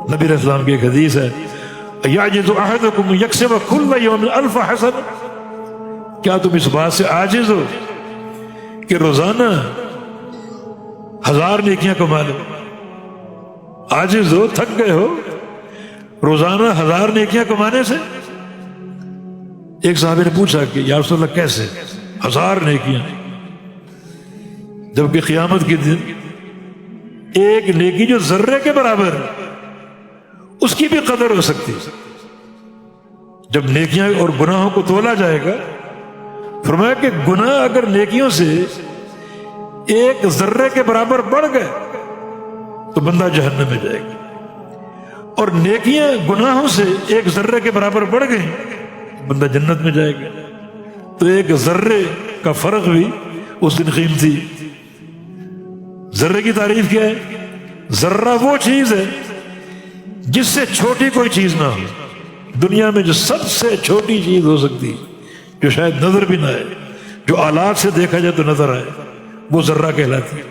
نبی علیہ السلام کی ایک حدیث ہے یعجز احدکم یکسب کل یوم 1000 حسنہ، کیا تم اس بات سے عاجز ہو کہ روزانہ 1000 نیکیاں کما لو؟ عاجز ہو، تھک گئے ہو روزانہ 1000 نیکیاں کمانے سے؟ ایک صحابی نے پوچھا کہ یا رسول اللہ کیسے 1000 نیکیاں، جبکہ قیامت کے دن ایک نیکی جو ذرے کے برابر ہے اس کی بھی قدر ہو سکتی ہے۔ جب نیکیاں اور گناہوں کو تولا جائے گا، فرمایا کہ گناہ اگر نیکیوں سے ایک ذرے کے برابر بڑھ گئے تو بندہ جہنم میں جائے گا، اور نیکیاں گناہوں سے ایک ذرے کے برابر بڑھ گئیں بندہ جنت میں جائے گا۔ تو ایک ذرے کا فرق بھی اس دن قیمتی۔ ذرے کی تعریف کیا ہے؟ ذرہ وہ چیز ہے جس سے چھوٹی کوئی چیز نہ ہو، دنیا میں جو سب سے چھوٹی چیز ہو سکتی، جو شاید نظر بھی نہ آئے، جو آلات سے دیکھا جائے تو نظر آئے، وہ ذرہ کہلاتی ہے۔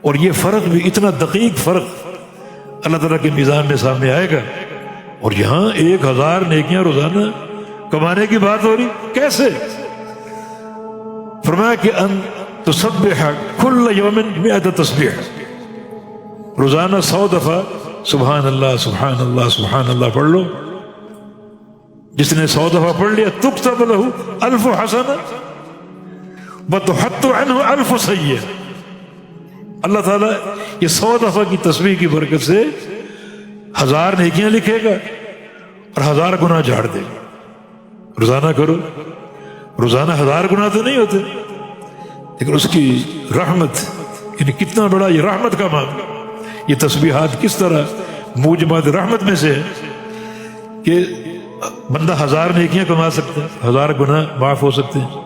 اور یہ فرق بھی اتنا دقیق فرق اللہ تعالیٰ کے میزان میں سامنے آئے گا، اور یہاں 1000 نیکیاں روزانہ کمانے کی بات ہو رہی، کیسے؟ فرمایا کہ ان تسبح کل یوم 100 تسبیح، روزانہ 100 دفعہ سبحان اللہ سبحان اللہ سبحان اللہ پڑھ لو۔ جس نے 100 دفعہ پڑھ لیا تکتب لہ 1000 حسنہ وتحط عنہ 1000 سیئہ، اللہ تعالیٰ یہ 100 دفعہ کی تسبیح کی برکت سے 1000 نیکیاں لکھے گا اور 1000 گناہ جھاڑ دے گا۔ روزانہ کرو، روزانہ 1000 گناہ تو نہیں ہوتے، لیکن اس کی رحمت، یعنی کتنا بڑا یہ رحمت کا معاملہ، یہ تسبیحات کس طرح موجبات رحمت میں سے ہے کہ بندہ 1000 نیکیاں کما سکتا ہے، 1000 گناہ معاف ہو سکتے ہیں۔